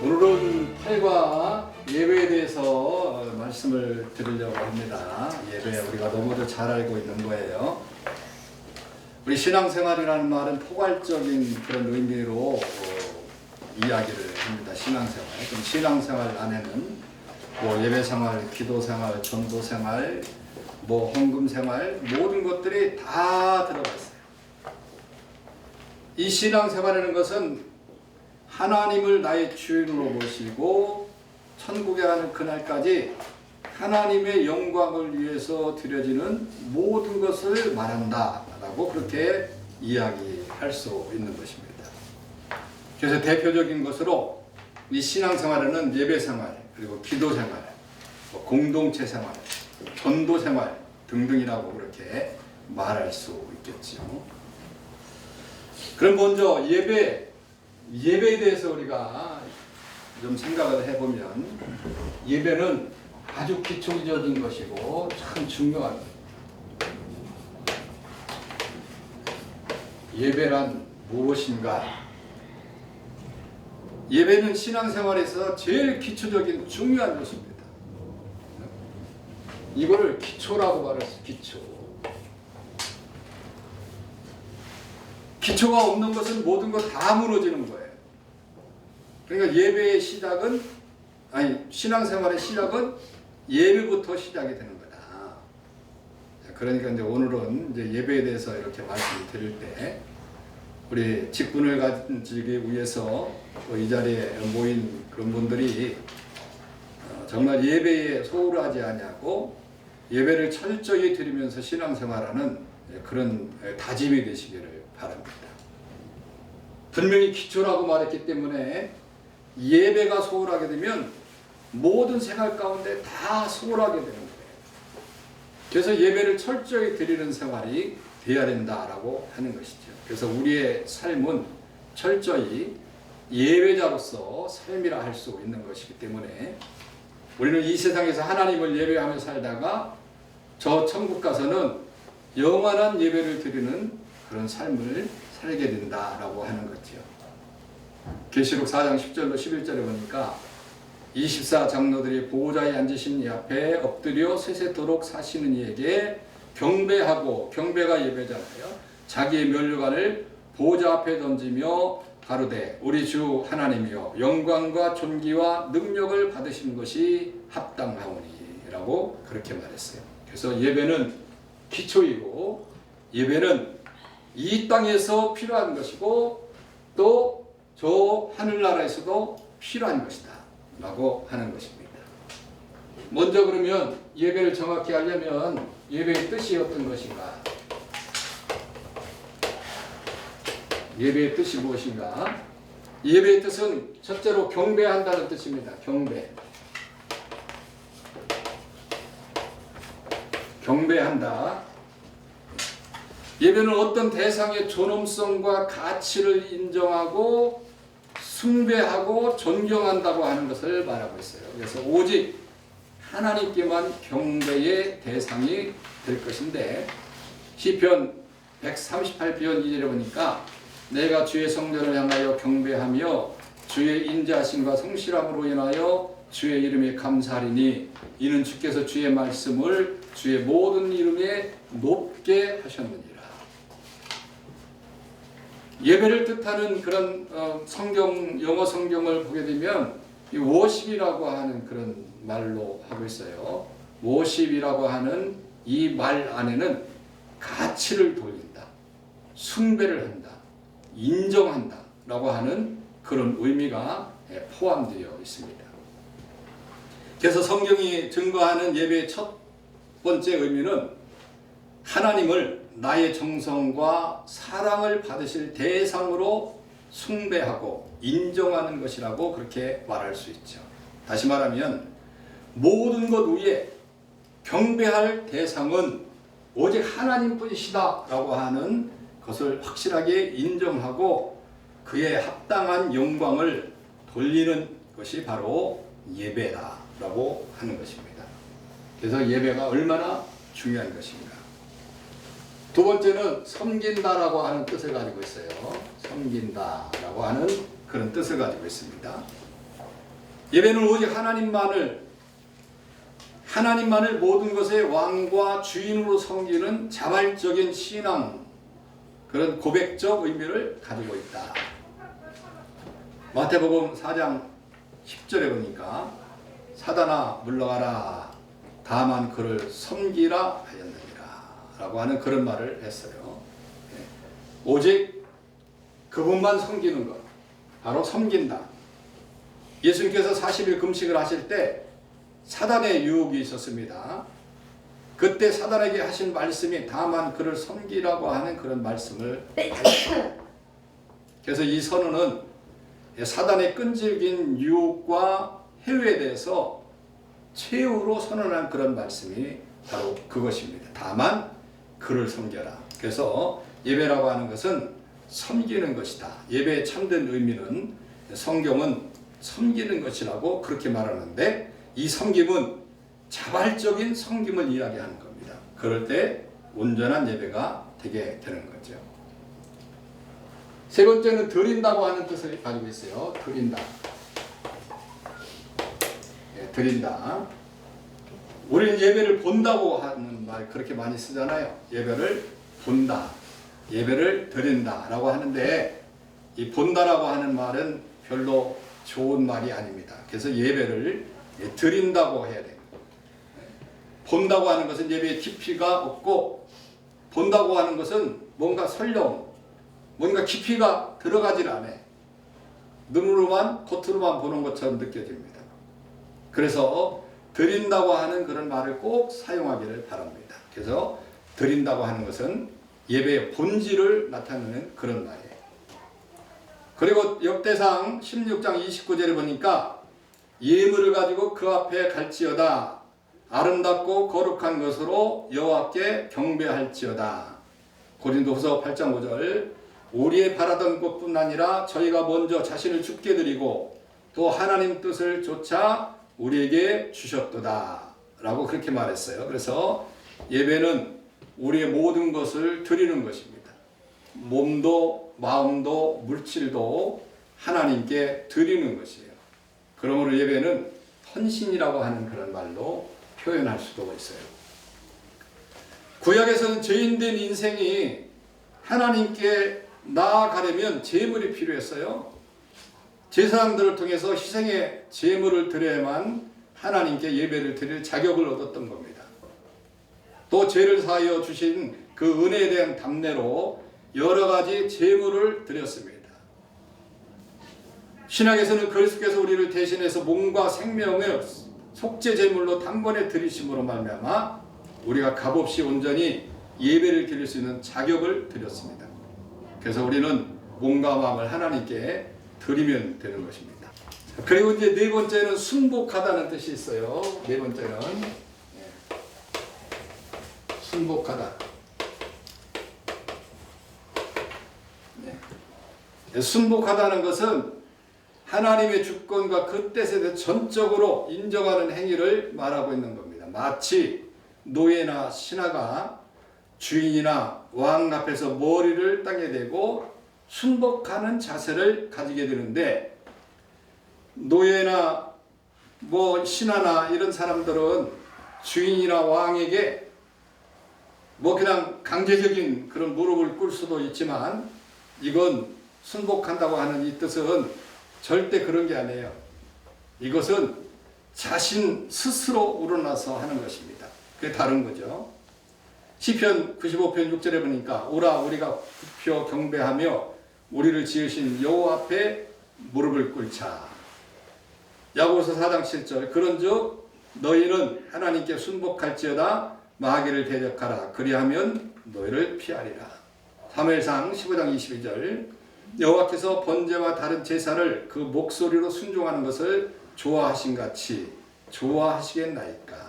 오늘은 팔과 예배에 대해서 말씀을 드리려고 합니다. 예배 우리가 너무도 잘 알고 있는 거예요. 우리 신앙생활이라는 말은 포괄적인 그런 의미로 이야기를 합니다. 신앙생활. 그럼 신앙생활 안에는 뭐 예배생활, 기도생활, 전도생활, 뭐 헌금생활 모든 것들이 다 들어가 있어요. 이 신앙생활이라는 것은 하나님을 나의 주인으로 모시고 천국에 가는 그날까지 하나님의 영광을 위해서 드려지는 모든 것을 말한다 라고 그렇게 이야기할 수 있는 것입니다. 그래서 대표적인 것으로 이 신앙생활에는 예배생활, 그리고 기도생활, 공동체 생활, 전도생활 등등이라고 그렇게 말할 수 있겠죠. 그럼 먼저 예배에 대해서 우리가 좀 생각을 해보면 예배는 아주 기초적인 것이고 참 중요한 거예요. 예배란 무엇인가? 예배는 신앙생활에서 제일 기초적인 중요한 것입니다. 이거를 기초라고 말했어요. 기초가 없는 것은 모든 것 다 무너지는 거예요. 그러니까 예배의 시작은, 신앙생활의 시작은 예배부터 시작이 되는 거다. 그러니까 이제 오늘은 이제 예배에 대해서 이렇게 말씀을 드릴 때, 우리 직분을 가지기 위해서 이 자리에 모인 그런 분들이 정말 예배에 소홀하지 아니하고 예배를 철저히 드리면서 신앙생활하는 그런 다짐이 되시기를 바랍니다. 분명히 기초라고 말했기 때문에 예배가 소홀하게 되면 모든 생활 가운데 다 소홀하게 되는 거예요. 그래서 예배를 철저히 드리는 생활이 되어야 된다라고 하는 것이죠. 그래서 우리의 삶은 철저히 예배자로서 삶이라 할 수 있는 것이기 때문에 우리는 이 세상에서 하나님을 예배하며 살다가 저 천국 가서는 영원한 예배를 드리는 그런 삶을 살게 된다라고 하는 거죠. 계시록 4장 10절로 11절에 보니까 24장로들이 보호자에 앉으신 이 앞에 엎드려 세세토록 사시는 이에게 경배하고, 경배가 예배잖아요. 자기의 면류관을 보호자 앞에 던지며 가로되 우리 주 하나님이여 영광과 존귀와 능력을 받으신 것이 합당하오니 라고 그렇게 말했어요. 그래서 예배는 기초이고 예배는 이 땅에서 필요한 것이고 또 저 하늘나라에서도 필요한 것이다 라고 하는 것입니다. 먼저 그러면 예배를 정확히 하려면 예배의 뜻이 어떤 것인가? 예배의 뜻이 무엇인가? 예배의 뜻은 첫째로 경배한다는 뜻입니다. 경배한다. 예배는 어떤 대상의 존엄성과 가치를 인정하고 숭배하고 존경한다고 하는 것을 말하고 있어요. 그래서 오직 하나님께만 경배의 대상이 될 것인데 시편 138편 2절에 보니까 내가 주의 성전을 향하여 경배하며 주의 인자하심과 성실함으로 인하여 주의 이름에 감사하리니 이는 주께서 주의 말씀을 주의 모든 이름에 높게 하셨느니라. 예배를 뜻하는 그런 영어 성경을 보게 되면 이 워십이라고 하는 그런 말로 하고 있어요. 워십이라고 하는 이 말 안에는 가치를 돌린다, 숭배를 한다, 인정한다 라고 하는 그런 의미가 포함되어 있습니다. 그래서 성경이 증거하는 예배의 첫 번째 의미는 하나님을 나의 정성과 사랑을 받으실 대상으로 숭배하고 인정하는 것이라고 그렇게 말할 수 있죠. 다시 말하면 모든 것 위에 경배할 대상은 오직 하나님뿐이시다 라고 하는 것을 확실하게 인정하고 그의 합당한 영광을 돌리는 것이 바로 예배다 라고 하는 것입니다. 그래서 예배가 얼마나 중요한 것인가. 두 번째는 섬긴다라고 하는 뜻을 가지고 있어요. 섬긴다라고 하는 그런 뜻을 가지고 있습니다. 예배는 오직 하나님만을 모든 것의 왕과 주인으로 섬기는 자발적인 신앙, 그런 고백적 의미를 가지고 있다. 마태복음 4장 10절에 보니까 사단아 물러가라 다만 그를 섬기라 하였느니라 라고 하는 그런 말을 했어요. 오직 그분만 섬기는 것, 바로 섬긴다. 예수님께서 40일 금식을 하실 때 사단의 유혹이 있었습니다. 그때 사단에게 하신 말씀이 다만 그를 섬기라고 하는 그런 말씀을 하셨어요. 그래서 이 선언은 사단의 끈질긴 유혹과 해유에 대해서 최후로 선언한 그런 말씀이 바로 그것입니다. 다만 그를 섬겨라. 그래서 예배라고 하는 것은 섬기는 것이다. 예배의 참된 의미는 성경은 섬기는 것이라고 그렇게 말하는데, 이 섬김은 자발적인 섬김을 이야기하는 겁니다. 그럴 때 온전한 예배가 되게 되는 거죠. 세 번째는 드린다고 하는 뜻을 가지고 있어요. 드린다. 드린다. 우리는 예배를 본다고 하는 말 그렇게 많이 쓰잖아요. 예배를 본다, 예배를 드린다 라고 하는데, 이 본다라고 하는 말은 별로 좋은 말이 아닙니다. 그래서 예배를 드린다고 해야 돼요. 본다고 하는 것은 예배의 깊이가 없고, 본다고 하는 것은 뭔가 설령 뭔가 깊이가 들어가질 않아. 눈으로만 겉으로만 보는 것처럼 느껴집니다. 그래서 드린다고 하는 그런 말을 꼭 사용하기를 바랍니다. 그래서 드린다고 하는 것은 예배의 본질을 나타내는 그런 말이에요. 그리고 역대상 16장 29절에 보니까 예물을 가지고 그 앞에 갈지어다. 아름답고 거룩한 것으로 여호와께 경배할지어다. 고린도후서 8장 5절 우리의 바라던 것뿐 아니라 저희가 먼저 자신을 주께 드리고 또 하나님 뜻을 조차 우리에게 주셨도다 라고 그렇게 말했어요. 그래서 예배는 우리의 모든 것을 드리는 것입니다. 몸도 마음도 물질도 하나님께 드리는 것이에요. 그러므로 예배는 헌신이라고 하는 그런 말로 표현할 수도 있어요. 구약에서는 죄인된 인생이 하나님께 나아가려면 제물이 필요했어요. 제사장들을 통해서 희생의 제물을 드려야만 하나님께 예배를 드릴 자격을 얻었던 겁니다. 또 죄를 사하여 주신 그 은혜에 대한 답례로 여러 가지 제물을 드렸습니다. 신약에서는 그리스도께서 우리를 대신해서 몸과 생명을 속죄 제물로 단번에 드리심으로 말미암아 우리가 값없이 온전히 예배를 드릴 수 있는 자격을 드렸습니다. 그래서 우리는 몸과 마음을 하나님께 드리면 되는 것입니다. 그리고 이제 네 번째는 순복하다는 뜻이 있어요. 네 번째는 순복하다. 순복하다는 것은 하나님의 주권과 그 뜻에 대해 전적으로 인정하는 행위를 말하고 있는 겁니다. 마치 노예나 신하가 주인이나 왕 앞에서 머리를 땅에 대고 순복하는 자세를 가지게 되는데, 노예나 신하나 이런 사람들은 주인이나 왕에게 그냥 강제적인 그런 무릎을 꿇을 수도 있지만, 이건 순복한다고 하는 이 뜻은 절대 그런 게 아니에요. 이것은 자신 스스로 우러나서 하는 것입니다. 그게 다른 거죠. 시편 95편 6절에 보니까 오라 우리가 굽혀 경배하며 우리를 지으신 여호와 앞에 무릎을 꿇자. 야고보서 4장 7절 그런즉 너희는 하나님께 순복할지어다 마귀를 대적하라 그리하면 너희를 피하리라. 사무엘상 15장 22절 여호와께서 번제와 다른 제사를 그 목소리로 순종하는 것을 좋아하신 같이 좋아하시겠나이까.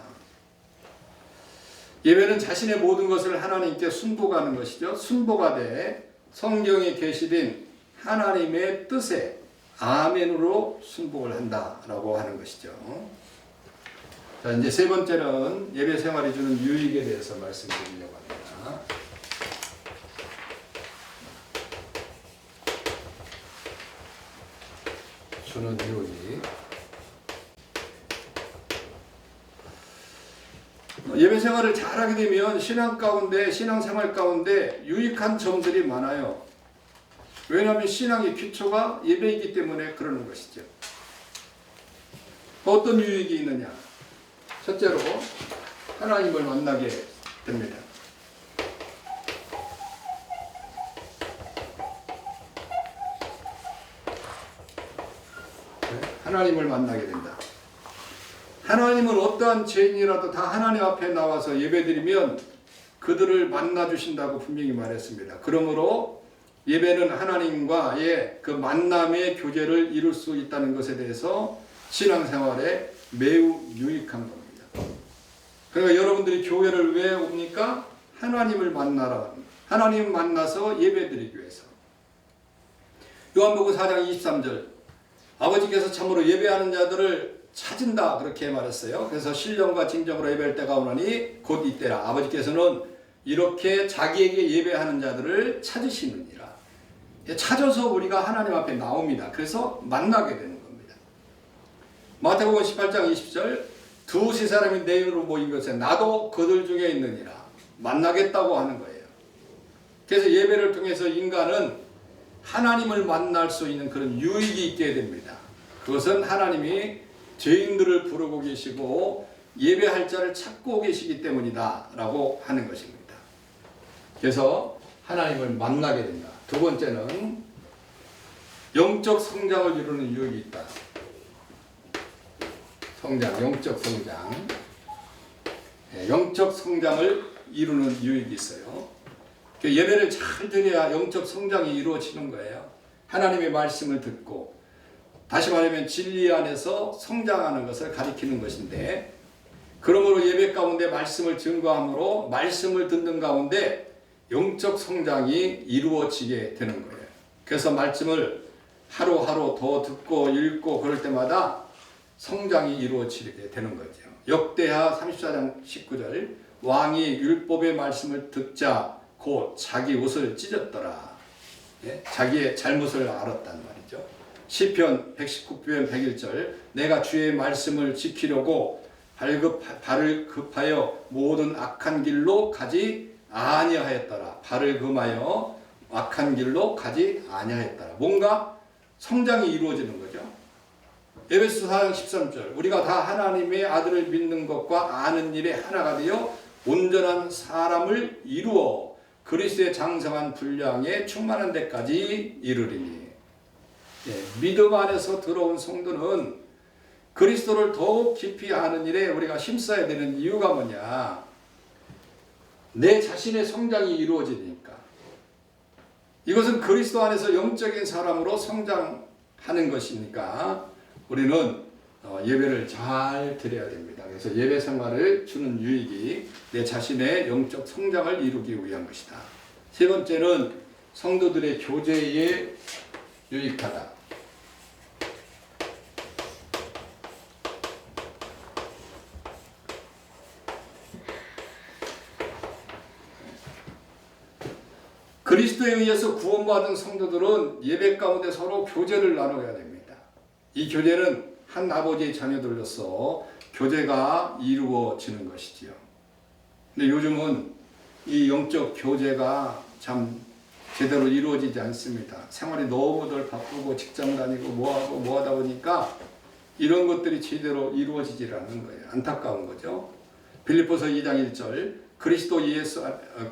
예배는 자신의 모든 것을 하나님께 순복하는 것이죠. 순복하되 성경에 계시된 하나님의 뜻에 아멘으로 순복을 한다라고 하는 것이죠. 자, 이제 세 번째는 예배 생활이 주는 유익에 대해서 말씀드리려고 합니다. 주는 유익. 예배 생활을 잘하게 되면 신앙생활 가운데 유익한 점들이 많아요. 왜냐하면 신앙의 기초가 예배이기 때문에 그러는 것이죠. 어떤 유익이 있느냐? 첫째로 하나님을 만나게 됩니다. 하나님을 만나게 된다. 하나님은 어떠한 죄인이라도 다 하나님 앞에 나와서 예배드리면 그들을 만나주신다고 분명히 말했습니다. 그러므로 예배는 하나님과의 그 만남의 교제를 이룰 수 있다는 것에 대해서 신앙생활에 매우 유익한 겁니다. 그러니까 여러분들이 교회를 왜 옵니까? 하나님을 만나라. 하나님 만나서 예배드리기 위해서. 요한복음 4장 23절 아버지께서 참으로 예배하는 자들을 찾은다 그렇게 말했어요. 그래서 신령과 진정으로 예배할 때가 오나니 곧 이때라. 아버지께서는 이렇게 자기에게 예배하는 자들을 찾으시느니라. 찾아서 우리가 하나님 앞에 나옵니다. 그래서 만나게 되는 겁니다. 마태복음 18장 20절 두세 사람이 내 이름으로 모인 것에 나도 그들 중에 있느니라. 만나겠다고 하는 거예요. 그래서 예배를 통해서 인간은 하나님을 만날 수 있는 그런 유익이 있게 됩니다. 그것은 하나님이 죄인들을 부르고 계시고 예배할 자를 찾고 계시기 때문이다 라고 하는 것입니다. 그래서 하나님을 만나게 된다. 두 번째는 영적 성장을 이루는 유익이 있다. 영적 성장. 영적 성장을 이루는 유익이 있어요. 예배를 잘 드려야 영적 성장이 이루어지는 거예요. 하나님의 말씀을 듣고 다시 말하면 진리 안에서 성장하는 것을 가리키는 것인데 그러므로 예배 가운데 말씀을 증거함으로 말씀을 듣는 가운데 영적 성장이 이루어지게 되는 거예요. 그래서 말씀을 하루하루 더 듣고 읽고 그럴 때마다 성장이 이루어지게 되는 거죠. 역대하 34장 19절 왕이 율법의 말씀을 듣자 곧 자기 옷을 찢었더라. 예? 자기의 잘못을 알았단 말이죠. 시편 119편 101절 내가 주의 말씀을 지키려고 발을 급하여 모든 악한 길로 가지 아니하였더라. 발을 금하여 악한 길로 가지 아니하였더라. 뭔가 성장이 이루어지는 거죠. 에베소 4장 13절 우리가 다 하나님의 아들을 믿는 것과 아는 일에 하나가 되어 온전한 사람을 이루어 그리스도의 장성한 분량에 충만한 데까지 이르리니. 믿음 안에서 들어온 성도는 그리스도를 더욱 깊이 아는 일에 우리가 힘써야 되는 이유가 뭐냐? 내 자신의 성장이 이루어지니까. 이것은 그리스도 안에서 영적인 사람으로 성장하는 것이니까 우리는 예배를 잘 드려야 됩니다. 그래서 예배 생활을 주는 유익이 내 자신의 영적 성장을 이루기 위한 것이다. 세 번째는 성도들의 교제에 유익하다. 그리스도에 의해서 구원받은 성도들은 예배 가운데 서로 교제를 나눠야 됩니다. 이 교제는 한 아버지의 자녀들로서 교제가 이루어지는 것이지요. 근데 요즘은 이 영적 교제가 참 제대로 이루어지지 않습니다. 생활이 너무들 바쁘고 직장 다니고 뭐 하다 보니까 이런 것들이 제대로 이루어지질 않는 거예요. 안타까운 거죠. 빌립보서 2장 1절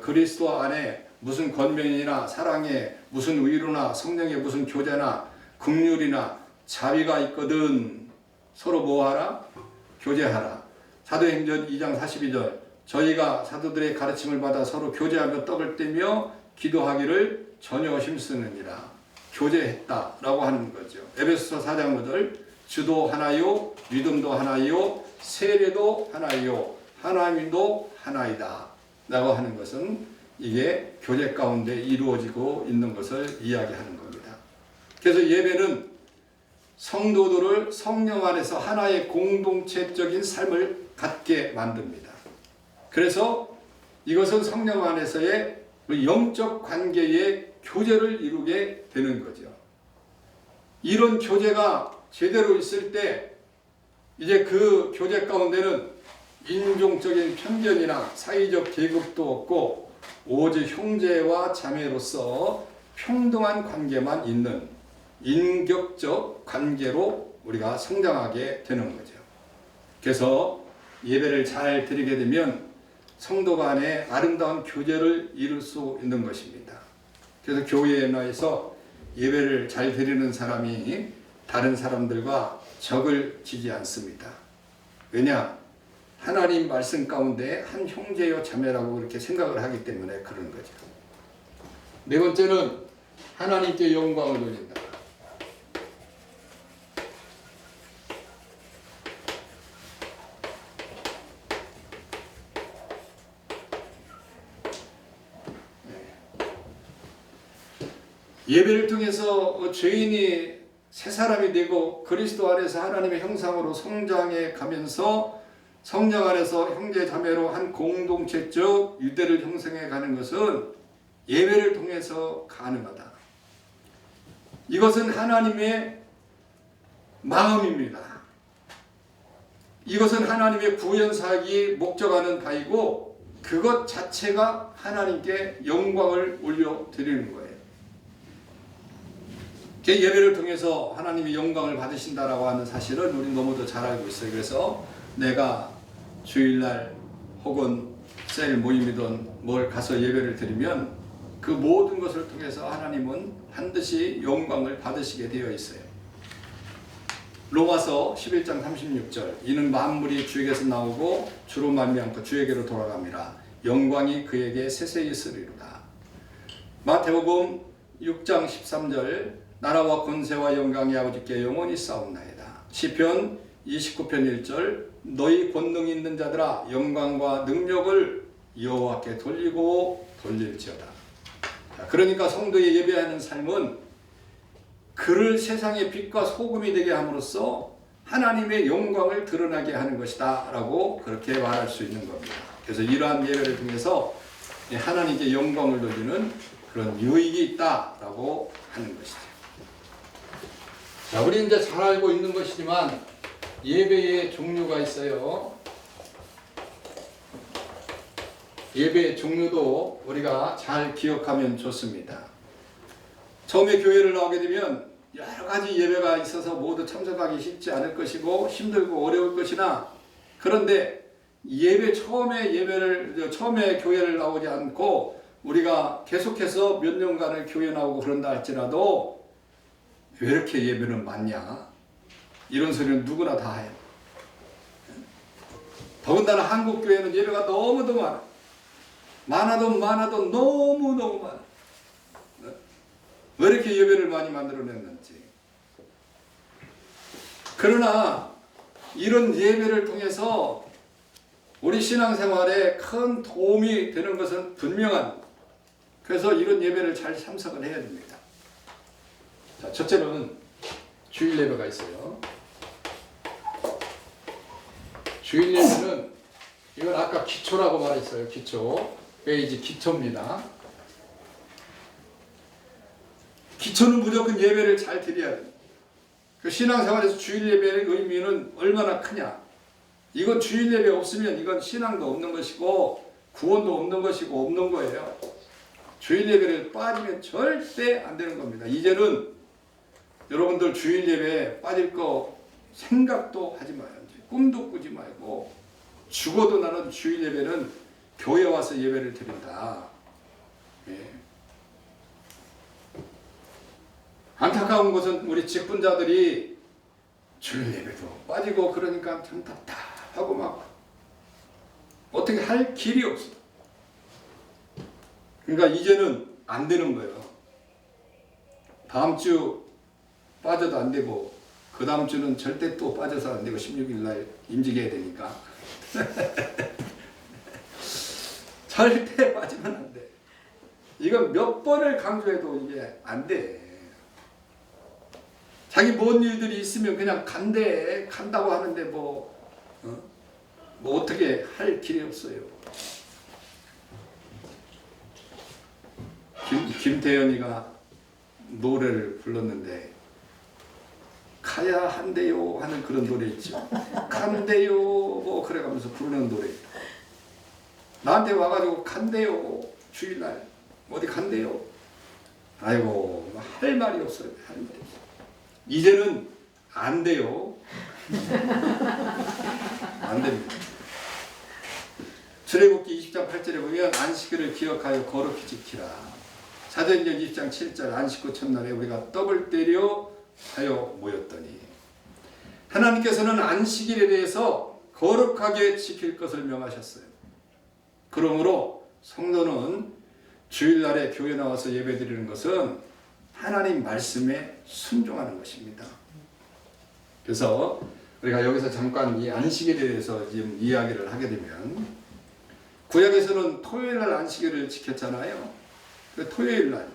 그리스도 안에 무슨 권면이나 사랑에 무슨 위로나 성령의 무슨 교제나 긍휼이나 자비가 있거든 서로 뭐하라? 교제하라. 사도행전 2장 42절 저희가 사도들의 가르침을 받아 서로 교제하며 떡을 떼며 기도하기를 전혀 힘쓰느니라. 교제했다라고 하는 거죠. 에베소서 4장 5절 주도 하나요 믿음도 하나요 세례도 하나요 하나님도 하나이다 라고 하는 것은 이게 교제 가운데 이루어지고 있는 것을 이야기하는 겁니다. 그래서 예배는 성도들을 성령 안에서 하나의 공동체적인 삶을 갖게 만듭니다. 그래서 이것은 성령 안에서의 영적 관계의 교제를 이루게 되는 거죠. 이런 교제가 제대로 있을 때 이제 그 교제 가운데는 인종적인 편견이나 사회적 계급도 없고 오직 형제와 자매로서 평등한 관계만 있는 인격적 관계로 우리가 성장하게 되는 거죠. 그래서 예배를 잘 드리게 되면 성도 간의 아름다운 교제를 이룰 수 있는 것입니다. 그래서 교회에 나와서 예배를 잘 드리는 사람이 다른 사람들과 적을 지지 않습니다. 왜냐? 하나님 말씀 가운데 한 형제요 자매라고 그렇게 생각을 하기 때문에 그런 거죠. 네 번째는 하나님께 영광을 돌린다. 예배를 통해서 죄인이 새 사람이 되고 그리스도 안에서 하나님의 형상으로 성장해 가면서 성령 안에서 형제 자매로 한 공동체적 유대를 형성해 가는 것은 예배를 통해서 가능하다. 이것은 하나님의 마음입니다. 이것은 하나님의 구원사역이 목적하는 바이고 그것 자체가 하나님께 영광을 올려드리는 거예요. 예배를 통해서 하나님이 영광을 받으신다라고 하는 사실을 우리 너무도 잘 알고 있어요. 그래서 내가 주일날 혹은 셀 모임이든 뭘 가서 예배를 드리면 그 모든 것을 통해서 하나님은 반드시 영광을 받으시게 되어 있어요. 로마서 11장 36절 이는 만물이 주에게서 나오고 주로 말미암고 주에게로 돌아갑니다. 영광이 그에게 세세히 있으리로다. 마태복음 6장 13절 나라와 권세와 영광이 아버지께 영원히 싸움나이다. 시편 29편 1절 너희 권능 있는 자들아 영광과 능력을 여호와께 돌리고 돌릴지어다. 그러니까 성도의 예배하는 삶은 그를 세상의 빛과 소금이 되게 함으로써 하나님의 영광을 드러나게 하는 것이다 라고 그렇게 말할 수 있는 겁니다. 그래서 이러한 예배를 통해서 하나님께 영광을 돌리는 그런 유익이 있다라고 하는 것이죠. 자, 우리 이제 잘 알고 있는 것이지만 예배의 종류가 있어요. 예배의 종류도 우리가 잘 기억하면 좋습니다. 처음에 교회를 나오게 되면 여러 가지 예배가 있어서 모두 참석하기 쉽지 않을 것이고 힘들고 어려울 것이나 그런데 처음에 교회를 나오지 않고 우리가 계속해서 몇 년간을 교회 나오고 그런다 할지라도 왜 이렇게 예배는 많냐? 이런 소리는 누구나 다 해요. 더군다나 한국 교회는 예배가 너무도 많아. 많아도 너무너무 많아. 왜 이렇게 예배를 많이 만들어냈는지. 그러나 이런 예배를 통해서 우리 신앙생활에 큰 도움이 되는 것은 분명한. 그래서 이런 예배를 잘 참석을 해야 됩니다. 자, 첫째는 주일 예배가 있어요. 주일 예배는 이건 아까 기초라고 말했어요. 기초. 페이지 기초입니다. 기초는 무조건 예배를 잘 드려야 돼요. 그 신앙생활에서 주일 예배의 의미는 얼마나 크냐. 이건 주일 예배 없으면 이건 신앙도 없는 것이고 구원도 없는 것이고 없는 거예요. 주일 예배를 빠지면 절대 안 되는 겁니다. 이제는 여러분들 주일 예배에 빠질 거 생각도 하지 마요. 꿈도 꾸지 말고 죽어도 나는 주일 예배는 교회 와서 예배를 드린다. 예. 안타까운 것은 우리 직분자들이 주일 예배도 빠지고 그러니까 참 답답하고 막 어떻게 할 길이 없어. 그러니까 이제는 안 되는 거예요. 다음 주 빠져도 안 되고 그 다음 주는 절대 또 빠져서 안 되고 16일 날 임직해야 되니까 절대 빠지면 안 돼. 이건 몇 번을 강조해도 이게 안 돼. 자기 뭔 일들이 있으면 그냥 간다고 하는데 뭐 어떻게 할 길이 없어요. 김태연이가 노래를 불렀는데 가야 한대요 하는 그런 노래 있죠. 간대요 뭐 그래가면서 부르는 노래. 나한테 와가지고 간대요 주일날 어디 간대요. 아이고 할 말이 없어요. 할 말이 없어요. 이제는 안 돼요. 안 됩니다. 출애굽기 20장 8절에 보면 안식일을 기억하여 거룩히 지키라. 사도행전 20장 7절 안식 후 첫날에 우리가 떡을 떼려 하여 모였더니 하나님께서는 안식일에 대해서 거룩하게 지킬 것을 명하셨어요. 그러므로 성도는 주일날에 교회 나와서 예배드리는 것은 하나님 말씀에 순종하는 것입니다. 그래서 우리가 여기서 잠깐 이 안식일에 대해서 지금 이야기를 하게 되면 구약에서는 토요일날 안식일을 지켰잖아요. 그 토요일날.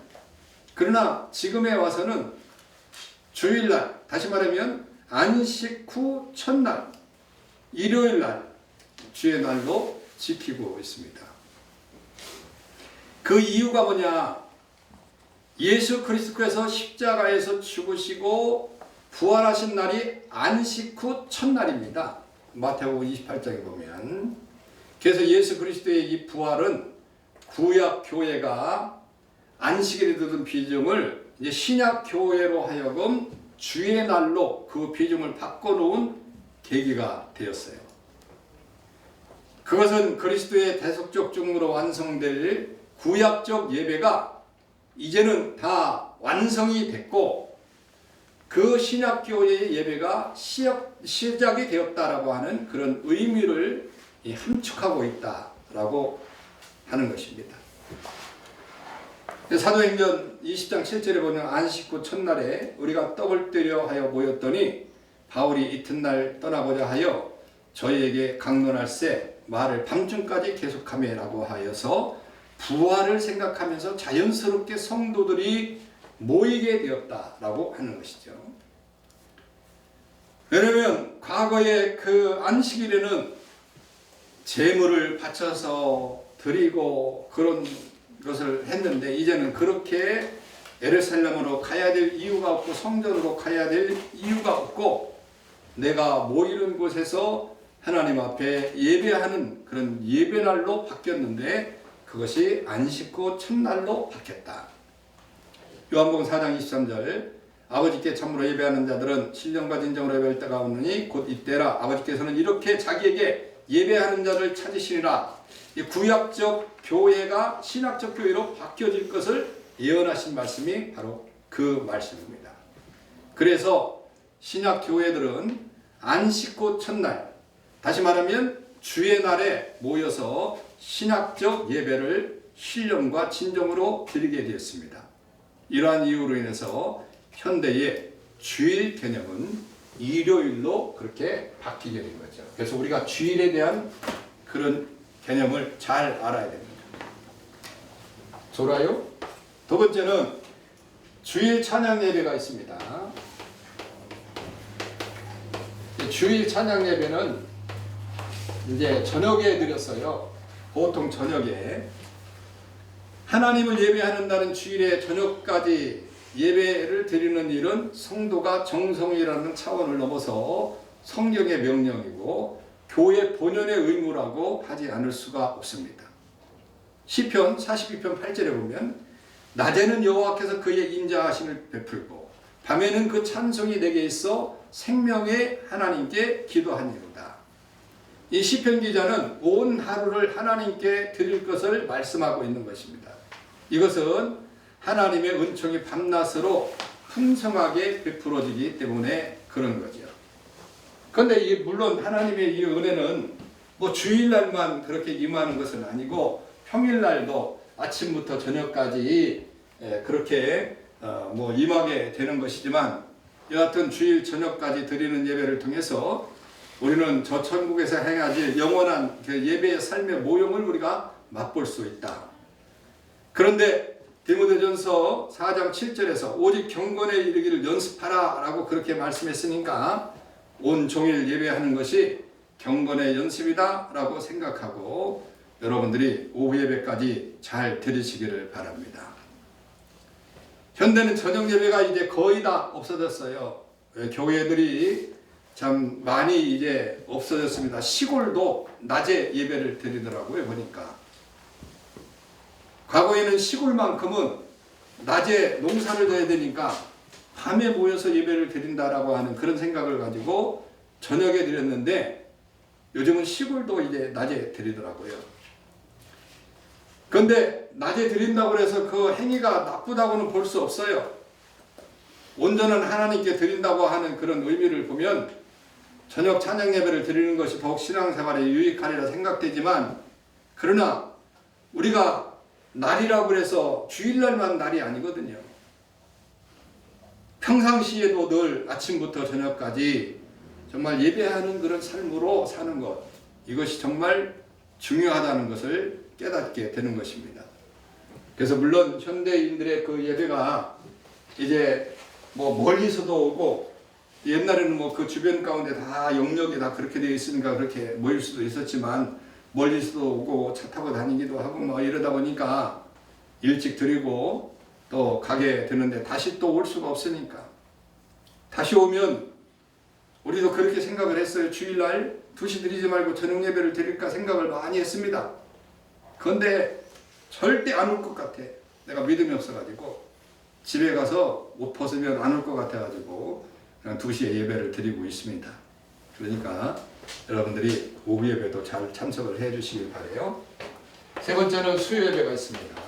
그러나 지금에 와서는 주일날, 다시 말하면 안식 후 첫날, 일요일날 주의 날로 지키고 있습니다. 그 이유가 뭐냐? 예수 그리스도께서 십자가에서 죽으시고 부활하신 날이 안식 후 첫날입니다. 마태복음 28장에 보면. 그래서 예수 그리스도의 이 부활은 구약 교회가 안식일에 두던 비중을 이제 신약 교회로 하여금 주의 날로 그 비중을 바꿔놓은 계기가 되었어요. 그것은 그리스도의 대속적 죽음으로 완성될 구약적 예배가 이제는 다 완성이 됐고 그 신약교회의 예배가 시작이 되었다라고 하는 그런 의미를 함축하고 있다라고 하는 것입니다. 사도행전 20장 7절에 보면 안식 후 첫날에 우리가 떡을 떼려 하여 모였더니 바울이 이튿날 떠나고자 하여 저희에게 강론할세 말을 밤중까지 계속하매라고 하여서 부활을 생각하면서 자연스럽게 성도들이 모이게 되었다라고 하는 것이죠. 왜냐하면 과거의 그 안식일에는 제물을 바쳐서 드리고 그런 것을 했는데 이제는 그렇게 예루살렘으로 가야 될 이유가 없고 성전으로 가야 될 이유가 없고 내가 모이는 곳에서 하나님 앞에 예배하는 그런 예배날로 바뀌었는데 그것이 안식 후 첫날로 바뀌었다. 요한복음 4장 23절 아버지께 참으로 예배하는 자들은 신령과 진정으로 예배할 때가 오느니 곧 이때라. 아버지께서는 이렇게 자기에게 예배하는 자를 찾으시리라. 이 구약적 교회가 신학적 교회로 바뀌어질 것을 예언하신 말씀이 바로 그 말씀입니다. 그래서 신학 교회들은 안식 후 첫날, 다시 말하면 주의 날에 모여서 신학적 예배를 신령과 진정으로 드리게 되었습니다. 이러한 이유로 인해서 현대의 주일 개념은 일요일로 그렇게 바뀌게 된 거죠. 그래서 우리가 주일에 대한 그런 개념을 잘 알아야 됩니다. 좋아요? 두 번째는 주일 찬양 예배가 있습니다. 주일 찬양 예배는 이제 저녁에 드렸어요. 보통 저녁에 하나님을 예배하는 날은 주일에 저녁까지 예배를 드리는 일은 성도가 정성이라는 차원을 넘어서 성경의 명령이고 교회 본연의 의무라고 하지 않을 수가 없습니다. 시편 42편 8절에 보면 낮에는 여호와께서 그의 인자하심을 베풀고 밤에는 그 찬송이 내게 있어 생명의 하나님께 기도하니로다. 이 시편 기자는 온 하루를 하나님께 드릴 것을 말씀하고 있는 것입니다. 이것은 하나님의 은총이 밤낮으로 풍성하게 베풀어지기 때문에 그런 거죠. 그런데 물론 하나님의 이 은혜는 뭐 주일날만 그렇게 임하는 것은 아니고 평일날도 아침부터 저녁까지 그렇게 뭐 임하게 되는 것이지만 여하튼 주일 저녁까지 드리는 예배를 통해서 우리는 저 천국에서 행하실 영원한 그 예배의 삶의 모형을 우리가 맛볼 수 있다. 그런데 디모데전서 4장 7절에서 오직 경건에 이르기를 연습하라 라고 그렇게 말씀했으니까 온 종일 예배하는 것이 경건의 연습이다 라고 생각하고 여러분들이 오후 예배까지 잘 드리시기를 바랍니다. 현대는 저녁 예배가 이제 거의 다 없어졌어요. 교회들이 참 많이 이제 없어졌습니다. 시골도 낮에 예배를 드리더라고요, 보니까. 과거에는 시골만큼은 낮에 농사를 져야 되니까 밤에 모여서 예배를 드린다라고 하는 그런 생각을 가지고 저녁에 드렸는데, 요즘은 시골도 이제 낮에 드리더라고요. 그런데 낮에 드린다고 해서 그 행위가 나쁘다고는 볼 수 없어요. 온전한 하나님께 드린다고 하는 그런 의미를 보면 저녁 찬양 예배를 드리는 것이 더욱 신앙생활에 유익하리라 생각되지만, 그러나 우리가 날이라고 해서 주일날만 날이 아니거든요. 평상시에도 늘 아침부터 저녁까지 정말 예배하는 그런 삶으로 사는 것, 이것이 정말 중요하다는 것을 깨닫게 되는 것입니다. 그래서 물론 현대인들의 그 예배가 이제 뭐 멀리서도 오고, 옛날에는 뭐 그 주변 가운데 다 영역이 다 그렇게 되어 있으니까 그렇게 모일 수도 있었지만, 멀리서도 오고 차 타고 다니기도 하고 뭐 이러다 보니까 일찍 드리고 또 가게 되는데, 다시 또 올 수가 없으니까 다시 오면 우리도 그렇게 생각을 했어요. 주일날 2시 드리지 말고 저녁 예배를 드릴까 생각을 많이 했습니다. 그런데 절대 안 올 것 같아. 내가 믿음이 없어가지고 집에 가서 옷 벗으면 안 올 것 같아가지고 그냥 2시에 예배를 드리고 있습니다. 그러니까 여러분들이 오후 예배도 잘 참석을 해 주시길 바라요. 세 번째는 수요 예배가 있습니다.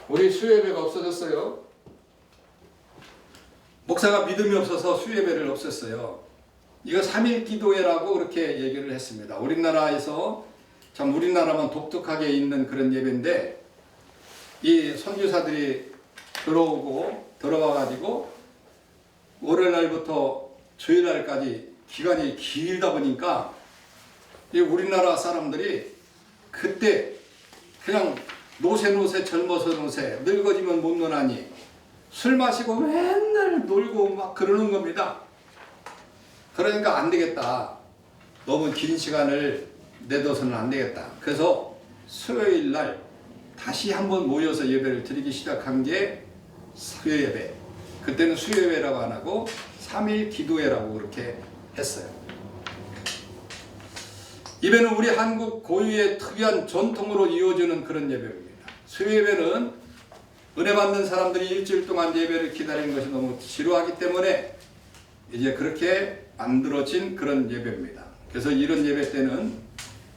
우리 수요 예배가 없어졌어요. 목사가 믿음이 없어서 수요 예배를 없앴어요. 이거 3일 기도회라고 그렇게 얘기를 했습니다. 우리나라에서 참 우리나라만 독특하게 있는 그런 예배인데, 이 선교사들이 들어와가지고 월요일날부터 주일날까지 기간이 길다 보니까 이 우리나라 사람들이 그때 그냥 노세 젊어서 노세, 늙어지면 못 노나니 술 마시고 맨날 놀고 막 그러는 겁니다. 그러니까 안 되겠다. 너무 긴 시간을 내둬서는 안 되겠다. 그래서 수요일 날 다시 한번 모여서 예배를 드리기 시작한 게 수요 예배. 그때는 수요 예배라고 안 하고 3일 기도회라고 그렇게 했어요. 예배는 우리 한국 고유의 특이한 전통으로 이어지는 그런 예배입니다. 수요 예배는 은혜 받는 사람들이 일주일 동안 예배를 기다리는 것이 너무 지루하기 때문에 이제 그렇게 만들어진 그런 예배입니다. 그래서 이런 예배 때는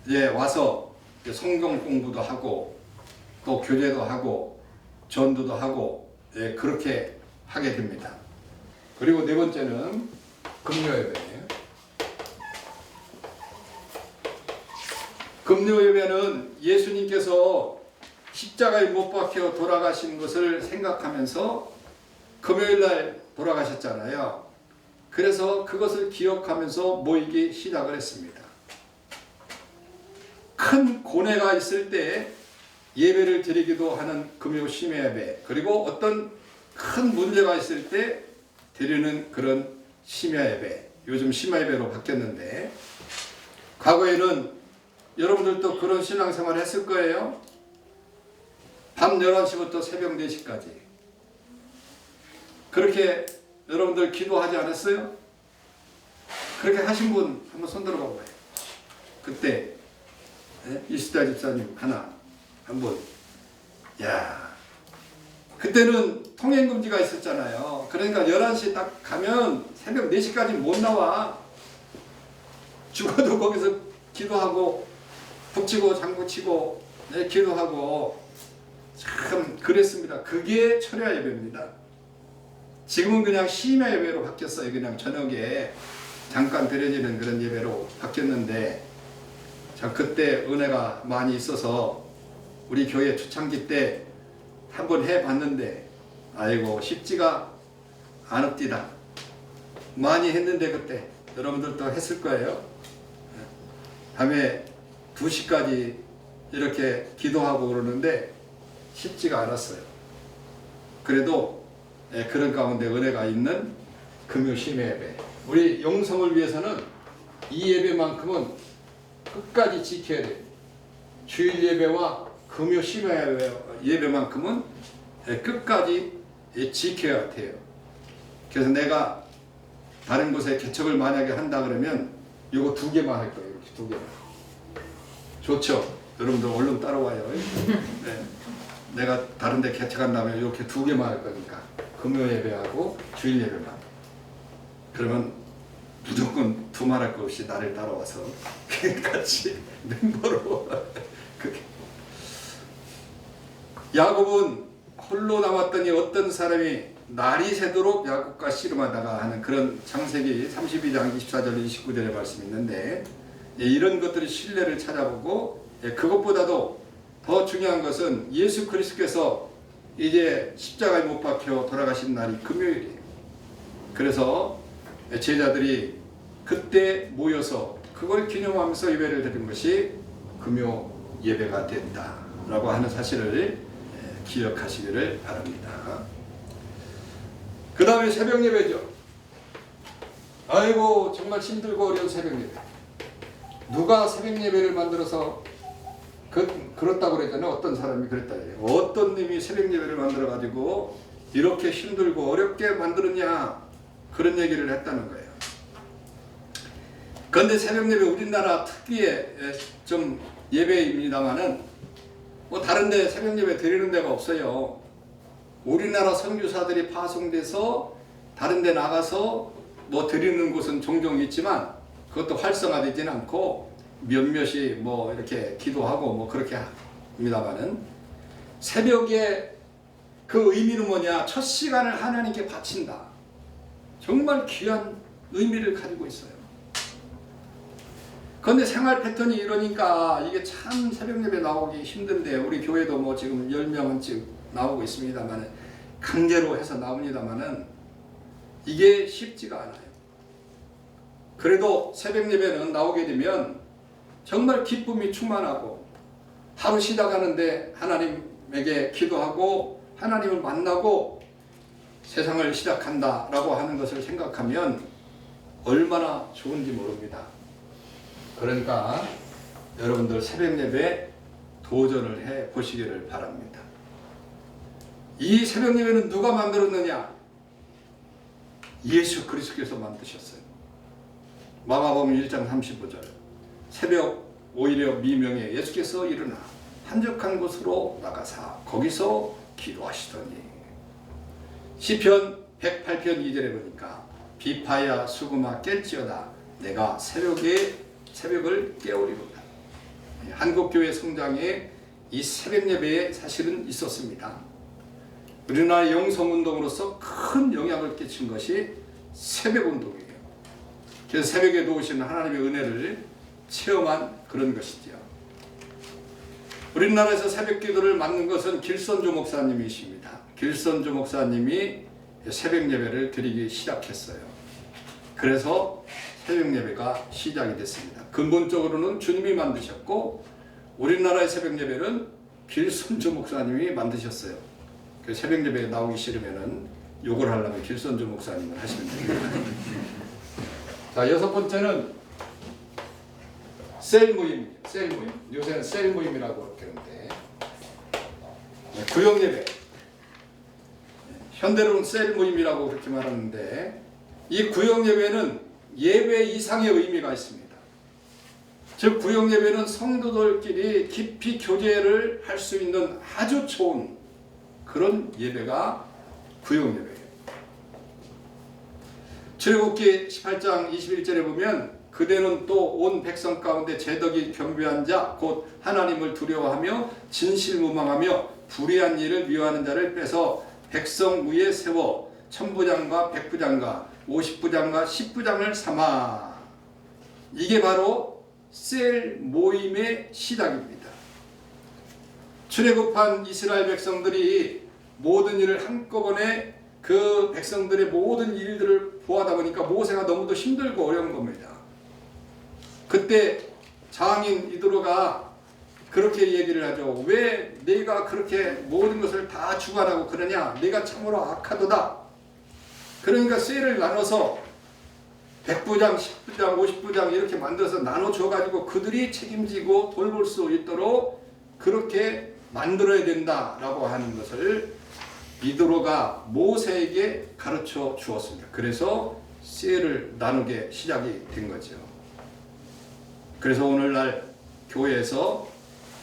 이제 와서 성경 공부도 하고 또 교제도 하고 전도도 하고 그렇게 하게 됩니다. 그리고 네 번째는 금요 예배예요. 금요 예배는 예수님께서 십자가에 못 박혀 돌아가신 것을 생각하면서 금요일 날 돌아가셨잖아요. 그래서 그것을 기억하면서 모이기 시작을 했습니다. 큰 고뇌가 있을 때 예배를 드리기도 하는 금요 심야 예배, 그리고 어떤 큰 문제가 있을 때 드리는 그런 심야 예배, 요즘 심야 예배로 바뀌었는데, 과거에는 여러분들도 그런 신앙생활 했을 거예요. 밤 11시부터 새벽 4시까지 그렇게 여러분들 기도하지 않았어요? 그렇게 하신 분 한번 손 들어봐 봐요. 그때 이시다 집사님 한번. 야, 그때는 통행금지가 있었잖아요. 그러니까 11시 딱 가면 새벽 4시까지 못 나와. 죽어도 거기서 기도하고 북치고 장구치고 기도하고 참 그랬습니다. 그게 철야 예배입니다. 지금은 그냥 심야 예배로 바뀌었어요. 그냥 저녁에 잠깐 드려지는 그런 예배로 바뀌었는데, 자, 그때 은혜가 많이 있어서 우리 교회 초창기 때 한번 해봤는데 아이고 쉽지가 않읍디다. 많이 했는데 그때 여러분들도 했을 거예요. 밤에 2시까지 이렇게 기도하고 그러는데 쉽지가 않았어요. 그래도 그런 가운데 은혜가 있는 금요 심야 예배, 우리 영성을 위해서는 이 예배만큼은 끝까지 지켜야 돼요. 주일 예배와 금요 심야 예배만큼은 끝까지 지켜야 돼요. 그래서 내가 다른 곳에 개척을 만약에 한다 그러면 이거 2개만 할 거예요. 이렇게 2개만. 좋죠? 여러분들 얼른 따라와요. 네. 내가 다른 데 개척한다면 이렇게 2개만 할 거니까 금요 예배하고 주일 예배만. 그러면 무조건 두말할 것 없이 나를 따라와서 같이 멤버로 그렇게. 야곱은 홀로 남았더니 어떤 사람이 날이 새도록 야곱과 씨름하다가 하는 그런 창세기 32장 24절 29절의 말씀이 있는데, 이런 것들이 신뢰를 찾아보고, 그것보다도 더 중요한 것은 예수 그리스도께서 이제 십자가에 못 박혀 돌아가신 날이 금요일이에요. 그래서 제자들이 그때 모여서 그걸 기념하면서 예배를 드린 것이 금요 예배가 된다라고 하는 사실을 기억하시기를 바랍니다. 그 다음에 새벽 예배죠. 아이고 정말 힘들고 어려운 새벽 예배. 누가 새벽 예배를 만들어서 그렇다고 그랬잖아요. 어떤 사람이 그랬다. 어떤 님이 새벽 예배를 만들어 가지고 이렇게 힘들고 어렵게 만들었냐, 그런 얘기를 했다는 거예요. 그런데 새벽 예배 우리나라 특유의 좀 예배입니다만은 뭐 다른 데 새벽 예배 드리는 데가 없어요. 우리나라 선교사들이 파송돼서 다른 데 나가서 뭐 드리는 곳은 종종 있지만 그것도 활성화되지는 않고 몇몇이 뭐 이렇게 기도하고 뭐 그렇게 합니다만은, 새벽에 그 의미는 뭐냐? 첫 시간을 하나님께 바친다. 정말 귀한 의미를 가지고 있어요. 그런데 생활 패턴이 이러니까 이게 참 새벽 예배 나오기 힘든데, 우리 교회도 뭐 지금 10명은 나오고 있습니다만, 강제로 해서 나옵니다만은 이게 쉽지가 않아요. 그래도 새벽 예배는 나오게 되면 정말 기쁨이 충만하고, 하루 시작하는데 하나님에게 기도하고 하나님을 만나고 세상을 시작한다라고 하는 것을 생각하면 얼마나 좋은지 모릅니다. 그러니까 여러분들 새벽 예배 도전을 해 보시기를 바랍니다. 이 새벽 예배는 누가 만들었느냐? 예수 그리스도께서 만드셨어요. 마가복음 1장 35절. 새벽 오히려 미명에 예수께서 일어나 한적한 곳으로 나가사 거기서 기도하시더니. 시편 108편 2절에 보니까 비파야 수금아 깰지어다 내가 새벽을 깨우리로다. 한국교회 성장에 이 새벽 예배에 사실은 있었습니다. 우리나라 영성운동으로서 큰 영향을 끼친 것이 새벽운동이에요. 그래서 새벽에 놓으시는 하나님의 은혜를 체험한 그런 것이죠. 우리나라에서 새벽 기도를 맡는 것은 길선조 목사님이십니다. 길선조 목사님이 새벽 예배를 드리기 시작했어요. 그래서 새벽 예배가 시작이 됐습니다. 근본적으로는 주님이 만드셨고, 우리나라의 새벽 예배는 길선조 목사님이 만드셨어요. 그 새벽 예배에 나오기 싫으면은 욕을 하려면 길선조 목사님을 하시면 됩니다. 자, 6번째는 셀 모임. 요새는 셀 모임이라고 그러는데, 구역 예배. 현대로는 셀 모임이라고 그렇게 말하는데, 이 구역 예배는 예배 이상의 의미가 있습니다. 즉 구역 예배는 성도들끼리 깊이 교제를 할 수 있는 아주 좋은 그런 예배가 구역 예배예요. 출애굽기 18장 21절에 보면 그대는 또 온 백성 가운데 제덕이 겸비한 자 곧 하나님을 두려워하며 진실무망하며 불의한 일을 미워하는 자를 빼서 백성 위에 세워 천부장과 백부장과 50부장과 10부장을 삼아. 이게 바로 셀 모임의 시작입니다. 출애굽한 이스라엘 백성들이 모든 일을 한꺼번에 그 백성들의 모든 일들을 보아다 보니까 모세가 너무도 힘들고 어려운 겁니다. 그때 장인 이드로가 그렇게 얘기를 하죠. 왜 내가 그렇게 모든 것을 다 주관하고 그러냐? 내가 참으로 악하도다. 그러니까 셀을 나눠서 100부장, 10부장, 50부장 이렇게 만들어서 나눠줘가지고 그들이 책임지고 돌볼 수 있도록 그렇게 만들어야 된다라고 하는 것을 이드로가 모세에게 가르쳐 주었습니다. 그래서 셀을 나누게 시작이 된 거죠. 그래서 오늘날 교회에서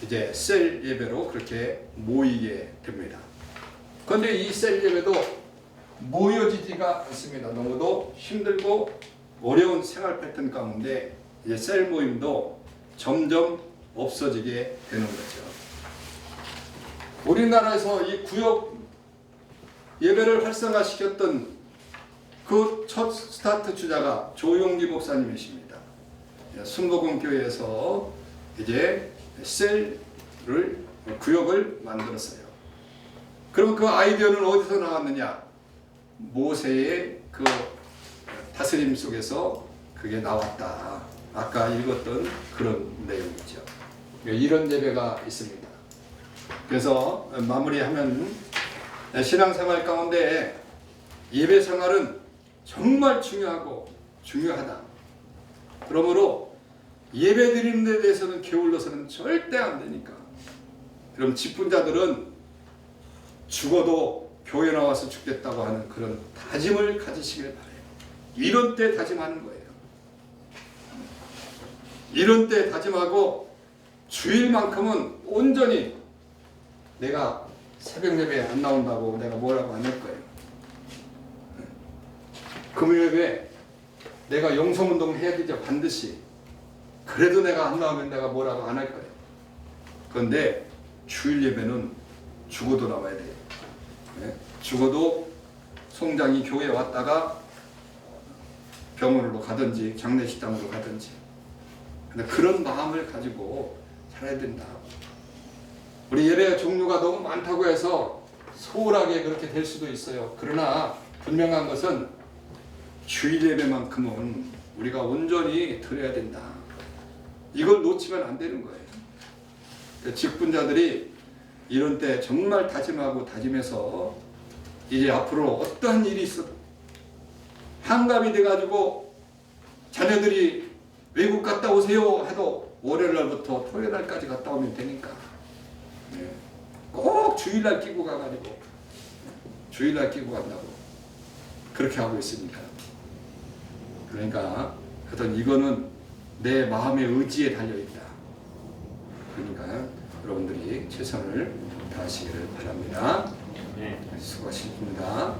이제 셀 예배로 그렇게 모이게 됩니다. 그런데 이 셀 예배도 모여지지가 않습니다. 너무도 힘들고 어려운 생활 패턴 가운데 이제 셀 모임도 점점 없어지게 되는 거죠. 우리나라에서 이 구역 예배를 활성화시켰던 그 첫 스타트 주자가 조용기 목사님이십니다. 순복음교회에서 이제 셀을 구역을 만들었어요. 그럼 그 아이디어는 어디서 나왔느냐? 모세의 그 다스림 속에서 그게 나왔다. 아까 읽었던 그런 내용이죠. 이런 예배가 있습니다. 그래서 마무리하면 신앙생활 가운데 예배 생활은 정말 중요하다. 그러므로 예배 드리는 데 대해서는 게을러서는 절대 안 되니까. 그럼 직분자들은 죽어도 교회 나와서 죽겠다고 하는 그런 다짐을 가지시길 바라요. 이런 때 다짐하는 거예요. 이런 때 다짐하고 주일만큼은 온전히 내가 새벽 예배에 안 나온다고 내가 뭐라고 안 할 거예요. 금요 예배 내가 영성운동 해야 되죠. 반드시. 그래도 내가 안 나오면 내가 뭐라고 안 할 거예요. 그런데 주일 예배는 죽어도 나와야 돼요. 죽어도 송장이 교회에 왔다가 병원으로 가든지 장례식장으로 가든지 그런 마음을 가지고 살아야 된다. 우리 예배 종류가 너무 많다고 해서 소홀하게 그렇게 될 수도 있어요. 그러나 분명한 것은 주일 예배만큼은 우리가 온전히 드려야 된다. 이걸 놓치면 안 되는 거예요. 직분자들이 이런 때 정말 다짐하고 다짐해서 이제 앞으로 어떠한 일이 있어도 한갑이 돼가지고 자녀들이 외국 갔다 오세요 해도 월요일날부터 토요일날까지 갔다 오면 되니까 꼭 주일날 끼고 가가지고 주일날 끼고 간다고 그렇게 하고 있습니다. 그러니까 하여튼 이거는 내 마음의 의지에 달려있다. 그러니까 여러분들이 최선을 다하시기를 바랍니다. 수고하셨습니다.